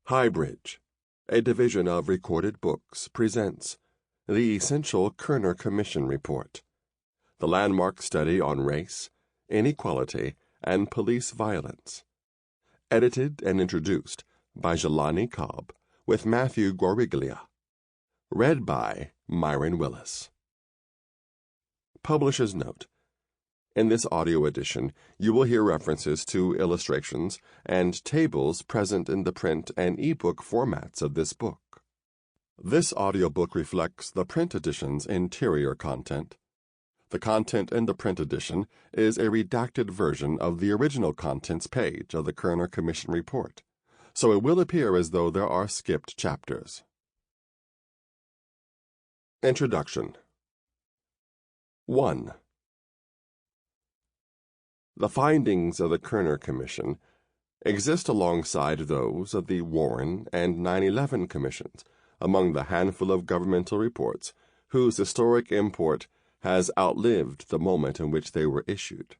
Highbridge, a division of Recorded Books, presents the essential Kerner Commission Report, the landmark study on race, inequality, and police violence. Edited and introduced by Jelani Cobb with Matthew Goriglia. Read by Mirron Willis. Publisher's Note: in this audio edition, you will hear references to illustrations and tables present in the print and ebook formats of this book. This audiobook reflects the print edition's interior content. The content in the print edition is a redacted version of the original contents page of the Kerner Commission Report, so it will appear as though there are skipped chapters. Introduction 1. The findings of the Kerner Commission exist alongside those of the Warren and 9/11 Commissions among the handful of governmental reports whose historic import has outlived the moment in which they were issued.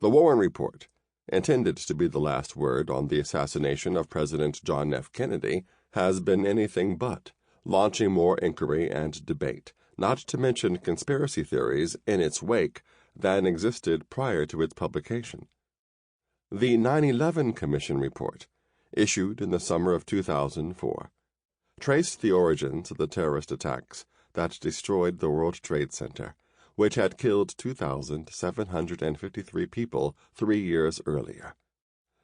The Warren Report, intended to be the last word on the assassination of President John F. Kennedy, has been anything but, launching more inquiry and debate, not to mention conspiracy theories, in its wake than existed prior to its publication. The 9/11 Commission Report, issued in the summer of 2004, traced the origins of the terrorist attacks that destroyed the World Trade Center, which had killed 2,753 people 3 years earlier.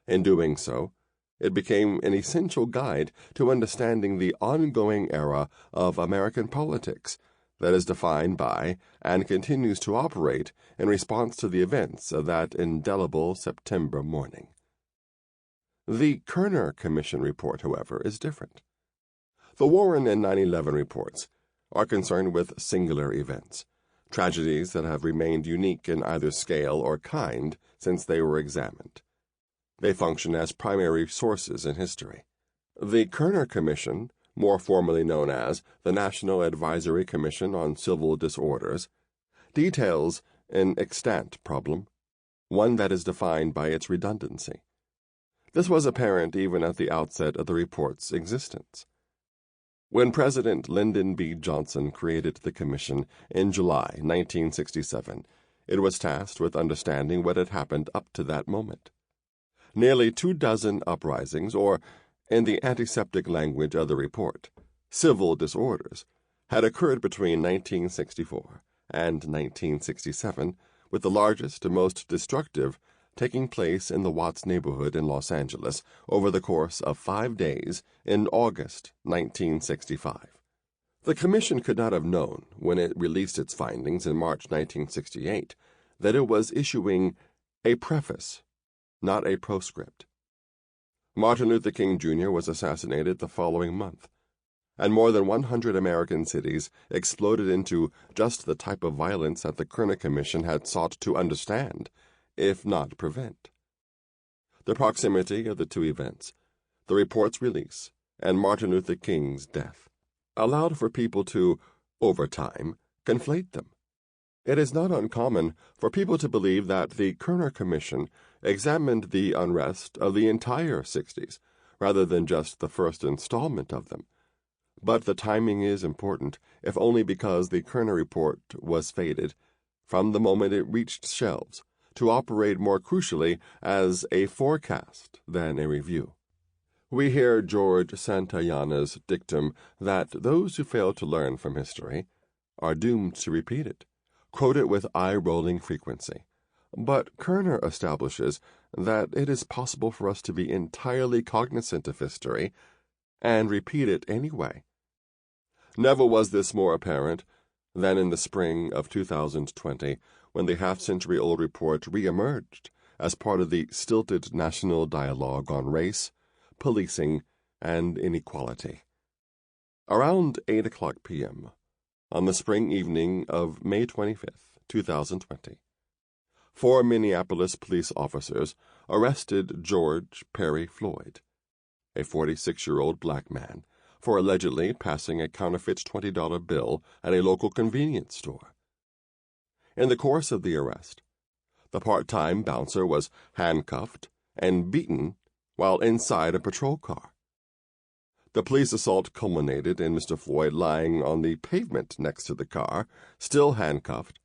In doing so, it became an essential guide to understanding the ongoing era of American politics that is defined by and continues to operate in response to the events of that indelible September morning. The Kerner Commission Report, however, is different. The Warren and 9/11 reports are concerned with singular events, tragedies that have remained unique in either scale or kind since they were examined. They function as primary sources in history. The Kerner Commission, more formally known as the National Advisory Commission on Civil Disorders, details an extant problem, one that is defined by its redundancy. This was apparent even at the outset of the report's existence. When President Lyndon B. Johnson created the commission in July 1967, it was tasked with understanding what had happened up to that moment. Nearly 24 uprisings, or, in the antiseptic language of the report, civil disorders, had occurred between 1964 and 1967, with the largest and most destructive taking place in the Watts neighborhood in Los Angeles over the course of 5 days in August 1965. The Commission could not have known, when it released its findings in March 1968, that it was issuing a preface, not a postscript. Martin Luther King Jr. was assassinated the following month, and more than 100 American cities exploded into just the type of violence that the Kerner Commission had sought to understand, if not prevent. The proximity of the two events, the report's release and Martin Luther King's death, allowed for people to, over time, conflate them. It is not uncommon for people to believe that the Kerner Commission examined the unrest of the entire 60s, rather than just the first installment of them. But the timing is important, if only because the Kerner Report was fated, from the moment it reached shelves, to operate more crucially as a forecast than a review. We hear George Santayana's dictum that those who fail to learn from history are doomed to repeat it, quote it with eye-rolling frequency. But Kerner establishes that it is possible for us to be entirely cognizant of history and repeat it anyway. Never was this more apparent than in the spring of 2020, when the half-century-old report re-emerged as part of the stilted national dialogue on race, policing, and inequality. Around 8:00 p.m., on the spring evening of May 25, 2020, 4 Minneapolis police officers arrested George Perry Floyd, a 46-year-old black man, for allegedly passing a counterfeit $20 bill at a local convenience store. In the course of the arrest, the part-time bouncer was handcuffed and beaten while inside a patrol car, The police assault culminated in Mr. Floyd lying on the pavement next to the car, still handcuffed,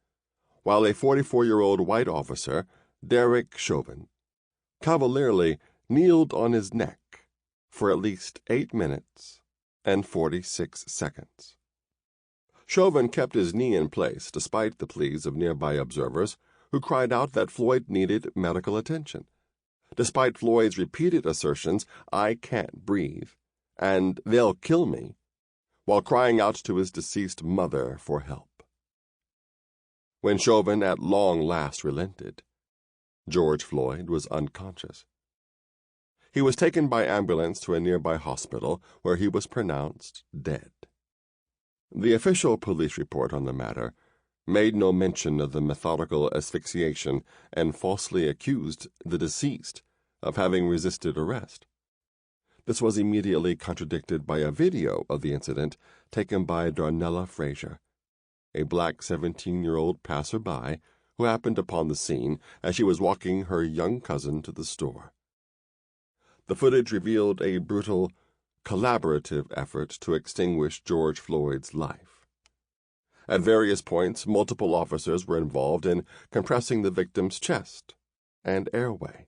while a 44-year-old white officer, Derek Chauvin, cavalierly kneeled on his neck for at least 8 minutes and 46 seconds. Chauvin kept his knee in place despite the pleas of nearby observers who cried out that Floyd needed medical attention. Despite Floyd's repeated assertions, "I can't breathe," and "they'll kill me," while crying out to his deceased mother for help. When Chauvin at long last relented, George Floyd was unconscious. He was taken by ambulance to a nearby hospital where he was pronounced dead. The official police report on the matter made no mention of the methodical asphyxiation and falsely accused the deceased of having resisted arrest. This was immediately contradicted by a video of the incident taken by Darnella Frazier, a black 17-year-old passerby who happened upon the scene as she was walking her young cousin to the store. The footage revealed a brutal, collaborative effort to extinguish George Floyd's life. At various points, multiple officers were involved in compressing the victim's chest and airway.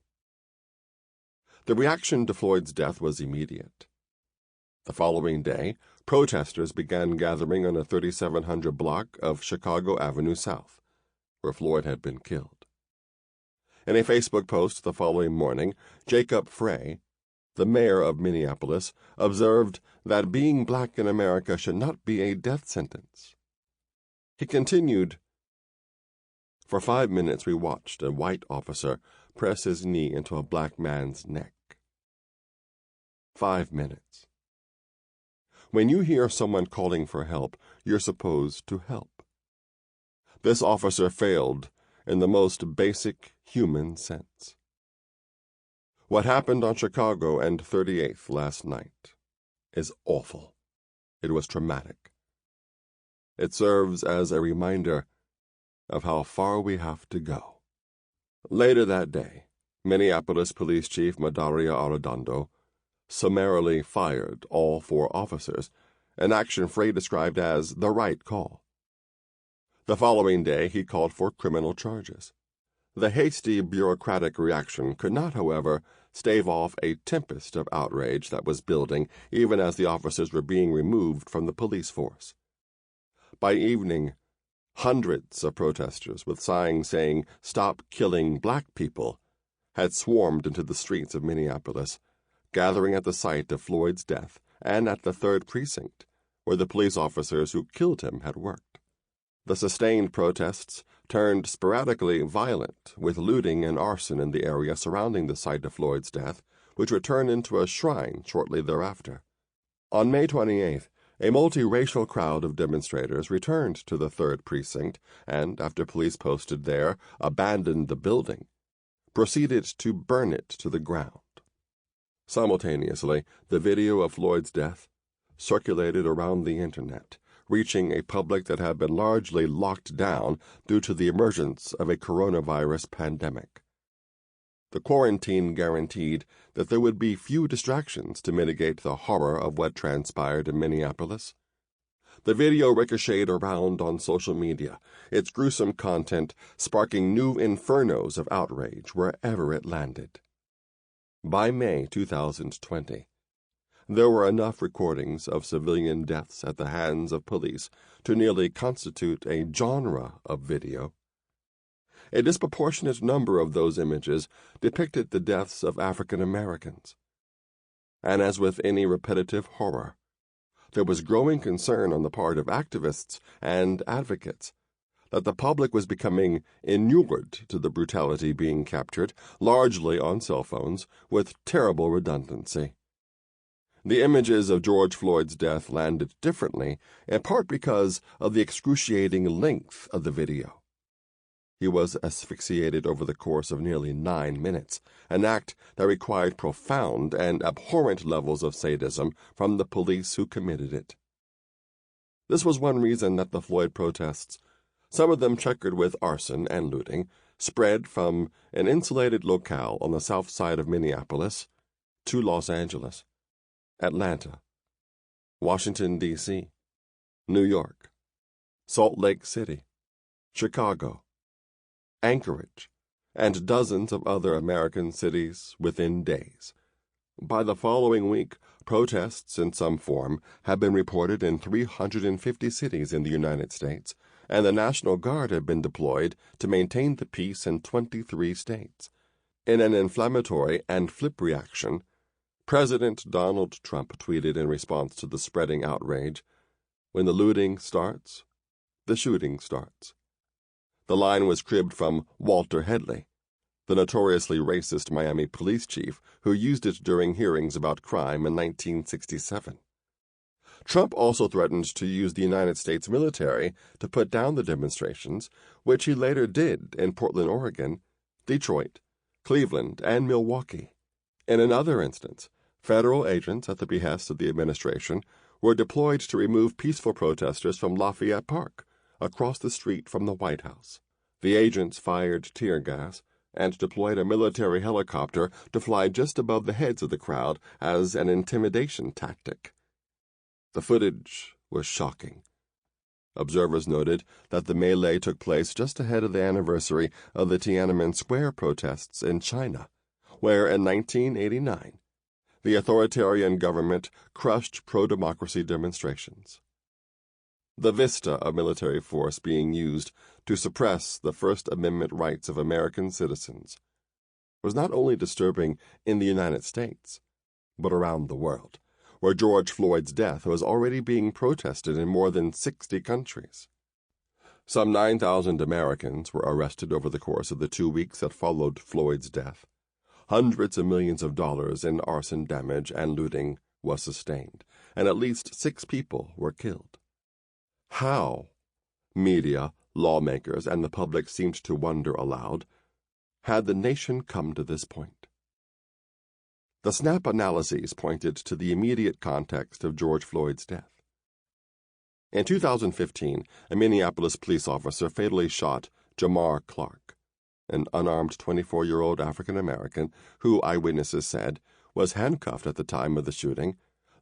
The reaction to Floyd's death was immediate. The following day, protesters began gathering on a 3700 block of Chicago Avenue South, where Floyd had been killed. In a Facebook post the following morning, Jacob Frey, the mayor of Minneapolis, observed that being black in America should not be a death sentence. He continued, "For 5 minutes we watched a white officer press his knee into a black man's neck. 5 minutes. When you hear someone calling for help, you're supposed to help. This officer failed in the most basic human sense. What happened on Chicago and 38th last night is awful. It was traumatic. It serves as a reminder of how far we have to go." Later that day, Minneapolis Police Chief Madaria Arredondo summarily fired all 4 officers, an action Frey described as the right call. The following day, he called for criminal charges. The hasty bureaucratic reaction could not, however, stave off a tempest of outrage that was building even as the officers were being removed from the police force. By evening, hundreds of protesters with signs saying, "Stop killing black people," had swarmed into the streets of Minneapolis, gathering at the site of Floyd's death and at the 3rd Precinct, where the police officers who killed him had worked. The sustained protests turned sporadically violent, with looting and arson in the area surrounding the site of Floyd's death, which would turn into a shrine shortly thereafter. On May 28th, a multiracial crowd of demonstrators returned to the 3rd Precinct and, after police posted there abandoned the building, proceeded to burn it to the ground. Simultaneously, the video of Floyd's death circulated around the internet, reaching a public that had been largely locked down due to the emergence of a coronavirus pandemic. The quarantine guaranteed that there would be few distractions to mitigate the horror of what transpired in Minneapolis. The video ricocheted around on social media, its gruesome content sparking new infernos of outrage wherever it landed. By May 2020, there were enough recordings of civilian deaths at the hands of police to nearly constitute a genre of video. A disproportionate number of those images depicted the deaths of African Americans. And as with any repetitive horror, there was growing concern on the part of activists and advocates that the public was becoming inured to the brutality being captured, largely on cell phones, with terrible redundancy. The images of George Floyd's death landed differently, in part because of the excruciating length of the video. He was asphyxiated over the course of nearly 9 minutes, an act that required profound and abhorrent levels of sadism from the police who committed it. This was one reason that the Floyd protests, some of them checkered with arson and looting, spread from an insulated locale on the south side of Minneapolis to Los Angeles, Atlanta, Washington, D.C., New York, Salt Lake City, Chicago, Anchorage, and dozens of other American cities within days. By the following week, protests in some form had been reported in 350 cities in the United States, and the National Guard had been deployed to maintain the peace in 23 states. In an inflammatory and flip reaction, President Donald Trump tweeted in response to the spreading outrage, "When the looting starts, the shooting starts." The line was cribbed from Walter Headley, the notoriously racist Miami police chief who used it during hearings about crime in 1967. Trump also threatened to use the United States military to put down the demonstrations, which he later did in Portland, Oregon, Detroit, Cleveland, and Milwaukee. In another instance, federal agents at the behest of the administration were deployed to remove peaceful protesters from Lafayette Park, across the street from the White House. The agents fired tear gas and deployed a military helicopter to fly just above the heads of the crowd as an intimidation tactic. The footage was shocking. Observers noted that the melee took place just ahead of the anniversary of the Tiananmen Square protests in China, where in 1989, the authoritarian government crushed pro-democracy demonstrations. The vista of military force being used to suppress the First Amendment rights of American citizens was not only disturbing in the United States, but around the world, where George Floyd's death was already being protested in more than 60 countries. Some 9,000 Americans were arrested over the course of the 2 weeks that followed Floyd's death. Hundreds of millions of dollars in arson damage and looting was sustained, and at least 6 people were killed. How? Media, lawmakers, and the public seemed to wonder aloud. Had the nation come to this point? The snap analyses pointed to the immediate context of George Floyd's death. In 2015, a Minneapolis police officer fatally shot Jamar Clark, an unarmed 24-year-old African-American who, eyewitnesses said, was handcuffed at the time of the shooting,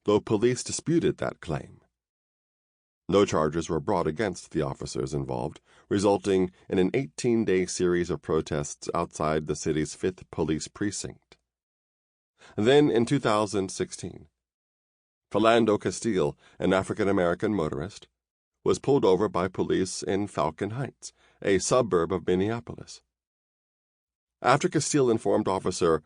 though police disputed that claim. No charges were brought against the officers involved, resulting in an 18-day series of protests outside the city's 5th Police Precinct. Then, in 2016, Philando Castile, an African-American motorist, was pulled over by police in Falcon Heights, a suburb of Minneapolis. After Castile informed Officer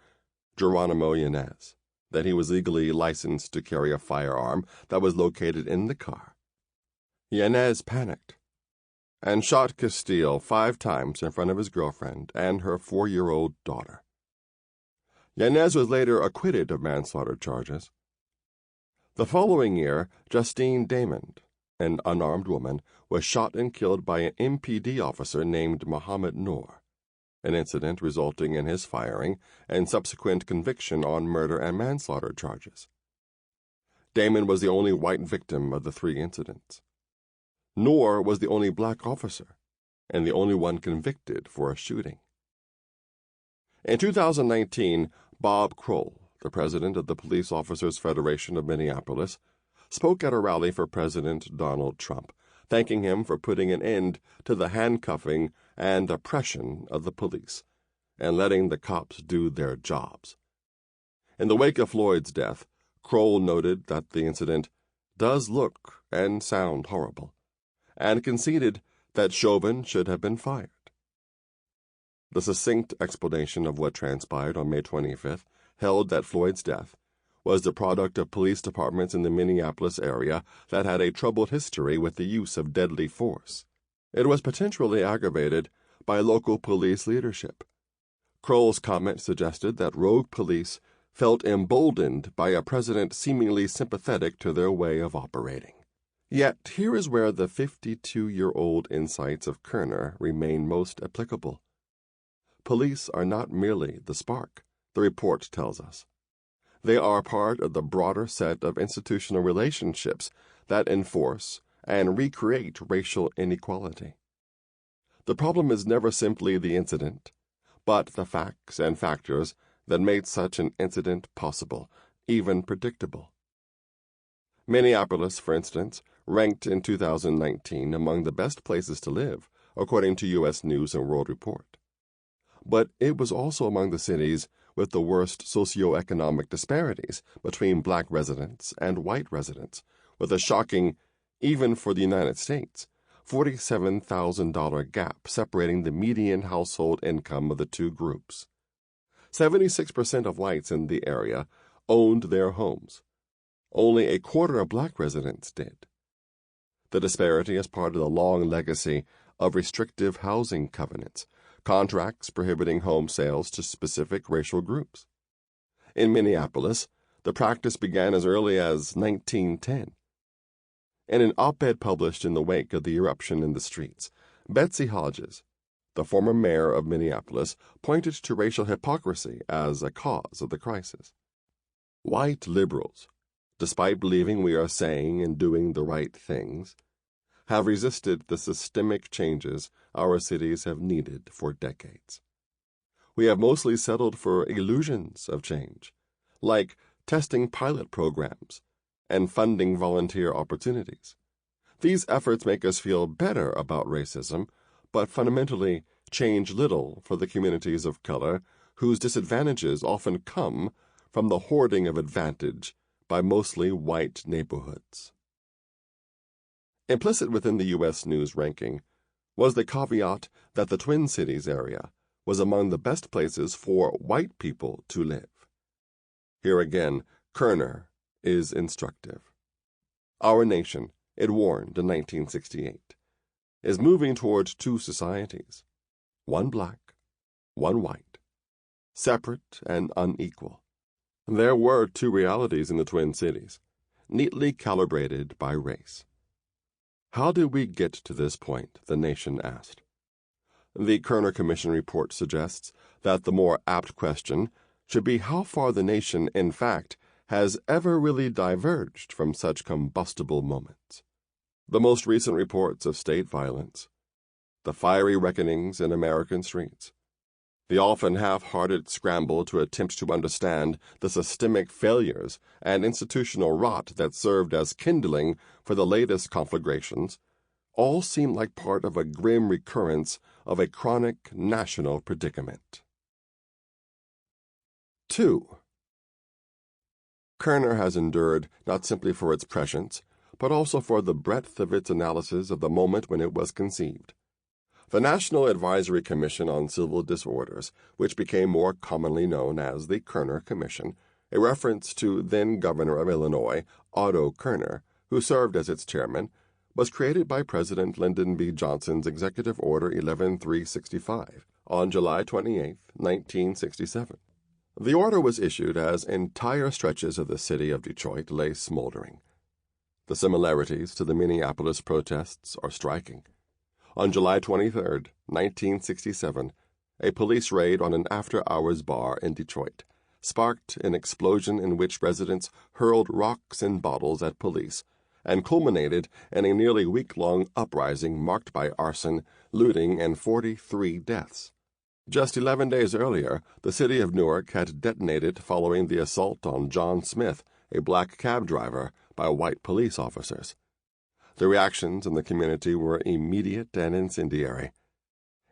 Geronimo Yanez that he was legally licensed to carry a firearm that was located in the car, Yanez panicked and shot Castile 5 times in front of his girlfriend and her 4-year-old daughter. Yanez was later acquitted of manslaughter charges. The following year, Justine Damond, an unarmed woman, was shot and killed by an MPD officer named Mohammed Noor, an incident resulting in his firing and subsequent conviction on murder and manslaughter charges. Damond was the only white victim of the 3 incidents. Noor was the only black officer, and the only one convicted for a shooting. In 2019, Bob Kroll, the president of the Police Officers Federation of Minneapolis, spoke at a rally for President Donald Trump, thanking him for putting an end to the handcuffing and oppression of the police, and letting the cops do their jobs. In the wake of Floyd's death, Kroll noted that the incident does look and sound horrible, and conceded that Chauvin should have been fired. The succinct explanation of what transpired on May 25th held that Floyd's death was the product of police departments in the Minneapolis area that had a troubled history with the use of deadly force. It was potentially aggravated by local police leadership. Kroll's comment suggested that rogue police felt emboldened by a president seemingly sympathetic to their way of operating. Yet here is where the 52-year-old insights of Kerner remain most applicable. Police are not merely the spark, the report tells us. They are part of the broader set of institutional relationships that enforce and recreate racial inequality. The problem is never simply the incident, but the facts and factors that made such an incident possible, even predictable. Minneapolis, for instance, ranked in 2019 among the best places to live, according to U.S. News & World Report. But it was also among the cities with the worst socioeconomic disparities between black residents and white residents, with a shocking, even for the United States, $47,000 gap separating the median household income of the two groups. 76% of whites in the area owned their homes. Only a quarter of black residents did. The disparity is part of the long legacy of restrictive housing covenants, contracts prohibiting home sales to specific racial groups. In Minneapolis, the practice began as early as 1910. In an op-ed published in the wake of the eruption in the streets, Betsy Hodges, the former mayor of Minneapolis, pointed to racial hypocrisy as a cause of the crisis. White liberals, despite believing we are saying and doing the right things, have resisted the systemic changes our cities have needed for decades. We have mostly settled for illusions of change, like testing pilot programs and funding volunteer opportunities. These efforts make us feel better about racism, but fundamentally change little for the communities of color whose disadvantages often come from the hoarding of advantage by mostly white neighborhoods. Implicit within the U.S. News ranking was the caveat that the Twin Cities area was among the best places for white people to live. Here again, Kerner is instructive. Our nation, it warned in 1968, is moving toward two societies, one black, one white, separate and unequal. There were two realities in the Twin Cities, neatly calibrated by race. How did we get to this point, the nation asked. The Kerner Commission Report suggests that the more apt question should be how far the nation, in fact, has ever really diverged from such combustible moments. The most recent reports of state violence, the fiery reckonings in American streets, the often half-hearted scramble to attempt to understand the systemic failures and institutional rot that served as kindling for the latest conflagrations, all seem like part of a grim recurrence of a chronic national predicament. 2. Kerner has endured not simply for its prescience, but also for the breadth of its analysis of the moment when it was conceived. The National Advisory Commission on Civil Disorders, which became more commonly known as the Kerner Commission, a reference to then-Governor of Illinois, Otto Kerner, who served as its chairman, was created by President Lyndon B. Johnson's Executive Order 11365 on July 28, 1967. The order was issued as entire stretches of the city of Detroit lay smoldering. The similarities to the Minneapolis protests are striking. On July 23, 1967, a police raid on an after-hours bar in Detroit sparked an explosion in which residents hurled rocks and bottles at police and culminated in a nearly week-long uprising marked by arson, looting, and 43 deaths. Just 11 days earlier, the city of Newark had detonated following the assault on John Smith, a black cab driver, by white police officers. The reactions in the community were immediate and incendiary.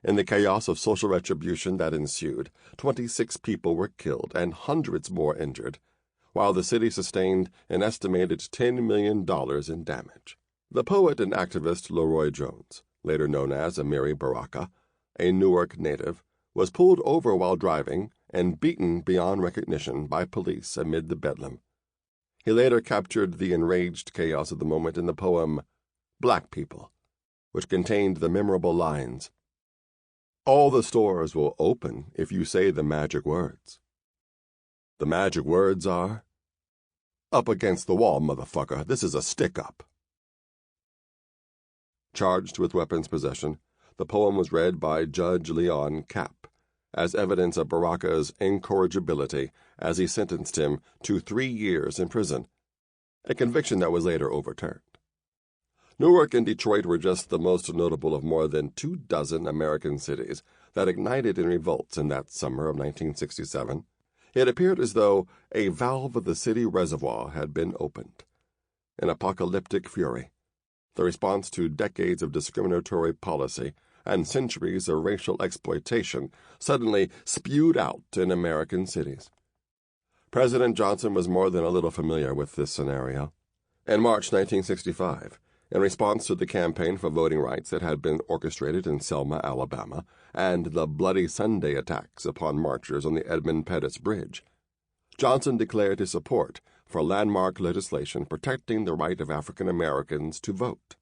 In the chaos of social retribution that ensued, 26 people were killed and hundreds more injured, while the city sustained an estimated $10 million in damage. The poet and activist Leroy Jones, later known as Amiri Baraka, a Newark native, was pulled over while driving and beaten beyond recognition by police amid the bedlam. He later captured the enraged chaos of the moment in the poem Black People, which contained the memorable lines, "All the stores will open if you say the magic words. The magic words are, up against the wall, motherfucker, this is a stick-up." Charged with weapons possession, the poem was read by Judge Leon Kapp as evidence of Baraka's incorrigibility as he sentenced him to 3 years in prison, a conviction that was later overturned. Newark and Detroit were just the most notable of more than 24 American cities that ignited in revolts in that summer of 1967. It appeared as though a valve of the city reservoir had been opened. in apocalyptic fury, the response to decades of discriminatory policy and centuries of racial exploitation suddenly spewed out in American cities. President Johnson was more than a little familiar with this scenario. In March 1965, in response to the campaign for voting rights that had been orchestrated in Selma, Alabama, and the Bloody Sunday attacks upon marchers on the Edmund Pettus Bridge, Johnson declared his support for landmark legislation protecting the right of African Americans to vote.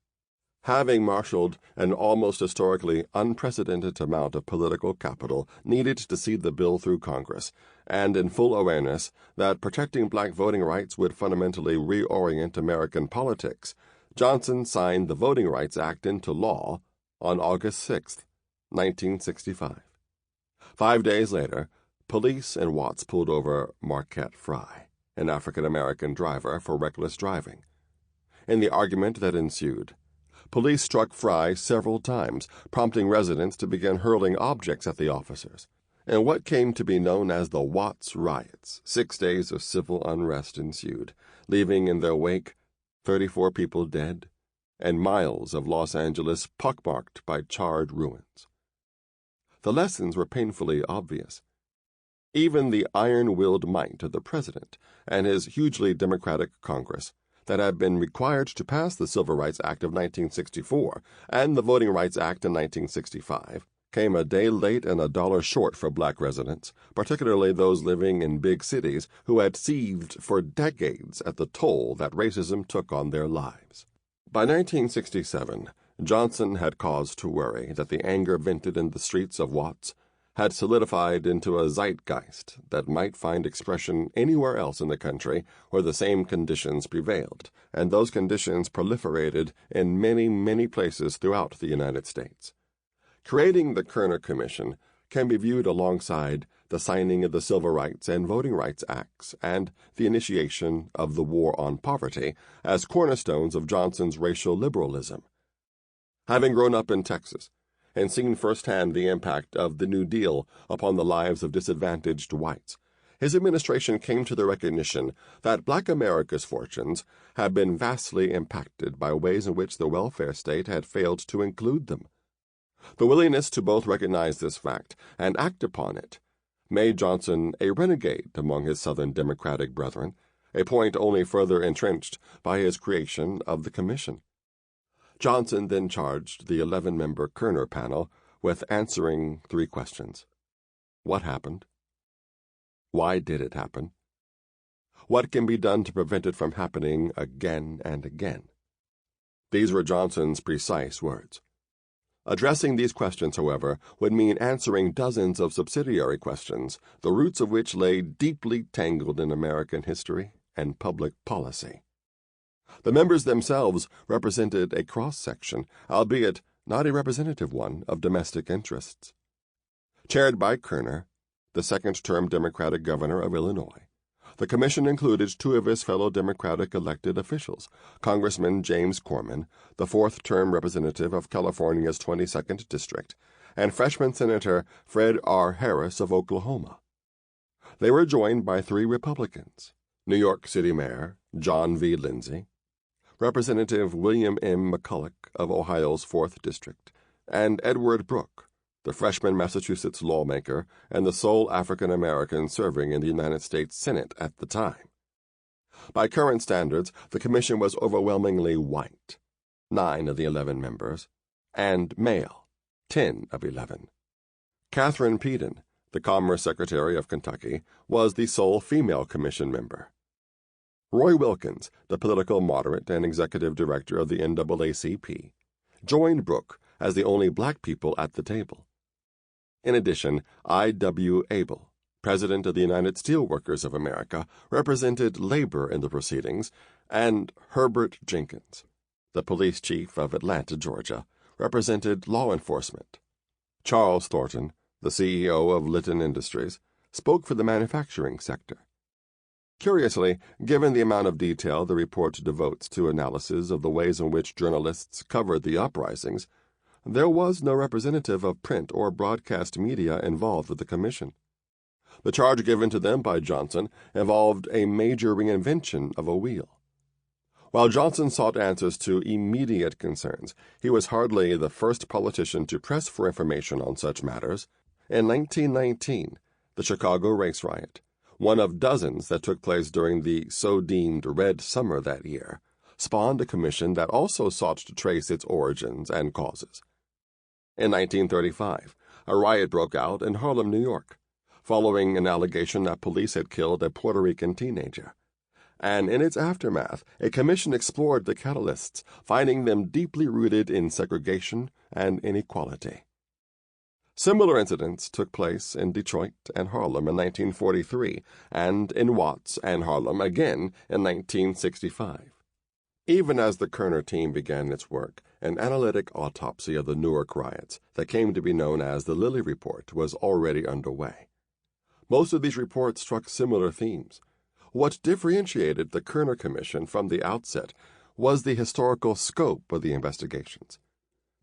Having marshaled an almost historically unprecedented amount of political capital needed to see the bill through Congress, and in full awareness that protecting black voting rights would fundamentally reorient American politics, Johnson signed the Voting Rights Act into law on August 6, 1965. 5 days later, police in Watts pulled over Marquette Fry, an African-American driver, for reckless driving. In the argument that ensued, police struck Fry several times, prompting residents to begin hurling objects at the officers. In what came to be known as the Watts riots, 6 days of civil unrest ensued, leaving in their wake 34 people dead and miles of Los Angeles pockmarked by charred ruins. The lessons were painfully obvious. Even the iron-willed might of the president and his hugely democratic Congress that had been required to pass the Civil Rights Act of 1964 and the Voting Rights Act in 1965 came a day late and $1 short for black residents, particularly those living in big cities who had seethed for decades at the toll that racism took on their lives. By 1967, Johnson had cause to worry that the anger vented in the streets of Watts had solidified into a zeitgeist that might find expression anywhere else in the country where the same conditions prevailed, and those conditions proliferated in many, many places throughout the United States. Creating the Kerner Commission can be viewed alongside the signing of the Civil Rights and Voting Rights Acts and the initiation of the War on Poverty as cornerstones of Johnson's racial liberalism. Having grown up in Texas and seen firsthand the impact of the New Deal upon the lives of disadvantaged whites, his administration came to the recognition that black America's fortunes had been vastly impacted by ways in which the welfare state had failed to include them. The willingness to both recognize this fact and act upon it made Johnson a renegade among his Southern Democratic brethren, a point only further entrenched by his creation of the Commission. Johnson then charged the 11-member Kerner panel with answering 3 questions. What happened? Why did it happen? What can be done to prevent it from happening again and again? These were Johnson's precise words. Addressing these questions, however, would mean answering dozens of subsidiary questions, the roots of which lay deeply tangled in American history and public policy. The members themselves represented a cross-section, albeit not a representative one, of domestic interests. Chaired by Kerner, the second-term Democratic governor of Illinois, the commission included 2 of his fellow Democratic elected officials, Congressman James Corman, the 4th-term representative of California's 22nd District, and freshman Senator Fred R. Harris of Oklahoma. They were joined by 3 Republicans, New York City Mayor John V. Lindsay, Representative William M. McCulloch of Ohio's 4th District, and Edward Brooke, the freshman Massachusetts lawmaker and the sole African-American serving in the United States Senate at the time. By current standards, the commission was overwhelmingly white, 9 of the 11 members, and male, 10 of 11. Catherine Peden, the Commerce Secretary of Kentucky, was the sole female commission member. Roy Wilkins, the political moderate and executive director of the NAACP, joined Brooke as the only black people at the table. In addition, I.W. Abel, president of the United Steelworkers of America, represented labor in the proceedings, and Herbert Jenkins, the police chief of Atlanta, Georgia, represented law enforcement. Charles Thornton, the CEO of Litton Industries, spoke for the manufacturing sector. Curiously, given the amount of detail the report devotes to analysis of the ways in which journalists covered the uprisings, there was no representative of print or broadcast media involved with the commission. The charge given to them by Johnson involved a major reinvention of a wheel. While Johnson sought answers to immediate concerns, he was hardly the first politician to press for information on such matters. In 1919, the Chicago race riot, one of dozens that took place during the so-deemed Red Summer that year, spawned a commission that also sought to trace its origins and causes. In 1935, a riot broke out in Harlem, New York, following an allegation that police had killed a Puerto Rican teenager. And in its aftermath, a commission explored the catalysts, finding them deeply rooted in segregation and inequality. Similar incidents took place in Detroit and Harlem in 1943, and in Watts and Harlem again in 1965. Even as the Kerner team began its work, an analytic autopsy of the Newark riots that came to be known as the Lilly Report was already underway. Most of these reports struck similar themes. What differentiated the Kerner Commission from the outset was the historical scope of the investigations.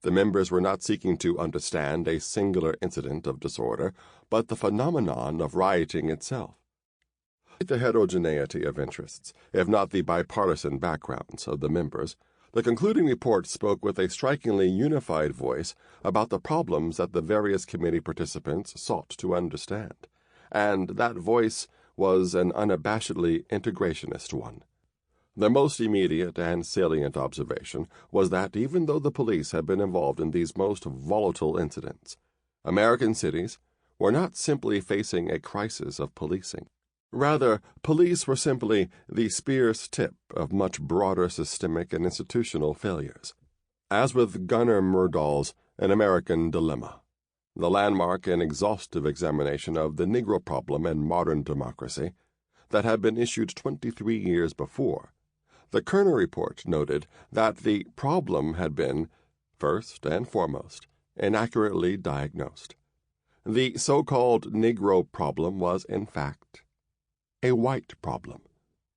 The members were not seeking to understand a singular incident of disorder, but the phenomenon of rioting itself. The heterogeneity of interests, if not the bipartisan backgrounds of the members, the concluding report spoke with a strikingly unified voice about the problems that the various committee participants sought to understand, and that voice was an unabashedly integrationist one. The most immediate and salient observation was that even though the police had been involved in these most volatile incidents, American cities were not simply facing a crisis of policing. Rather, police were simply the spear's tip of much broader systemic and institutional failures. As with Gunnar Myrdal's An American Dilemma, the landmark and exhaustive examination of the Negro problem in modern democracy that had been issued 23 years before, the Kerner Report noted that the problem had been, first and foremost, inaccurately diagnosed. The so-called Negro problem was, in fact, a white problem,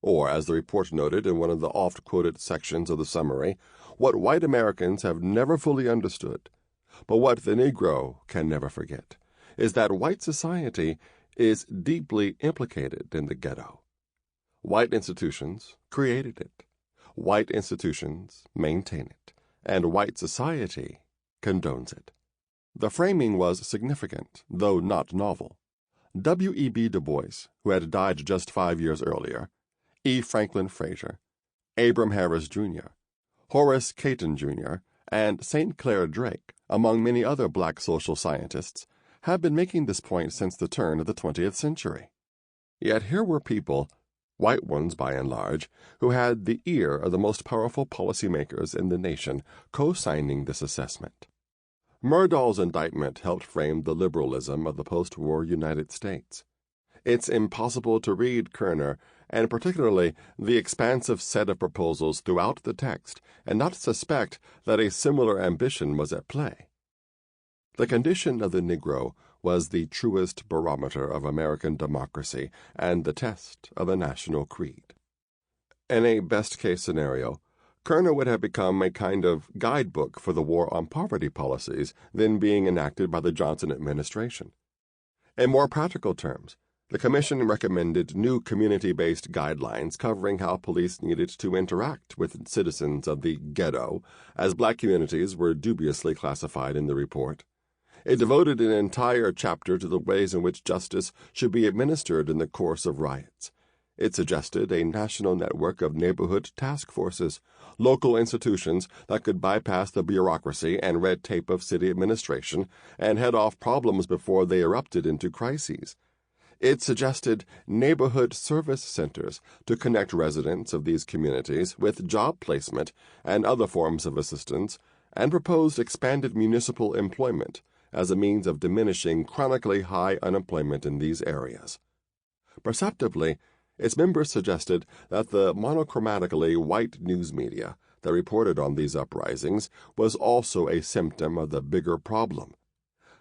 or, as the report noted in one of the oft-quoted sections of the summary, what white Americans have never fully understood, but what the Negro can never forget, is that white society is deeply implicated in the ghetto. White institutions created it. White institutions maintain it, and white society condones it. The framing was significant, though not novel. W.E.B. Du Bois, who had died just 5 years earlier, E. Franklin Frazier, Abram Harris Jr., Horace Cayton Jr., and St. Clair Drake, among many other black social scientists, had been making this point since the turn of the 20th century. Yet here were people, white ones by and large, who had the ear of the most powerful policymakers in the nation co-signing this assessment. Myrdal's indictment helped frame the liberalism of the post-war United States. It's impossible to read Kerner, and particularly the expansive set of proposals throughout the text, and not suspect that a similar ambition was at play. The condition of the Negro was the truest barometer of American democracy and the test of a national creed. In a best-case scenario, Kerner would have become a kind of guidebook for the war on poverty policies then being enacted by the Johnson administration. In more practical terms, the Commission recommended new community-based guidelines covering how police needed to interact with citizens of the ghetto, as black communities were dubiously classified in the report. It devoted an entire chapter to the ways in which justice should be administered in the course of riots. It suggested a national network of neighborhood task forces, local institutions that could bypass the bureaucracy and red tape of city administration and head off problems before they erupted into crises. It suggested neighborhood service centers to connect residents of these communities with job placement and other forms of assistance, and proposed expanded municipal employment as a means of diminishing chronically high unemployment in these areas. Perceptibly, its members suggested that the monochromatically white news media that reported on these uprisings was also a symptom of the bigger problem.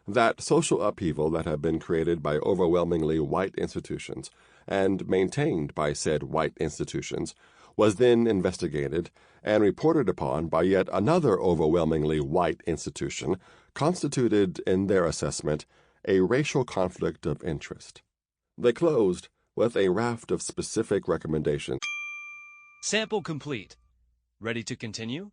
That social upheaval that had been created by overwhelmingly white institutions and maintained by said white institutions was then investigated and reported upon by yet another overwhelmingly white institution, constituted in their assessment a racial conflict of interest. They closed with a raft of specific recommendations. Sample complete. Ready to continue?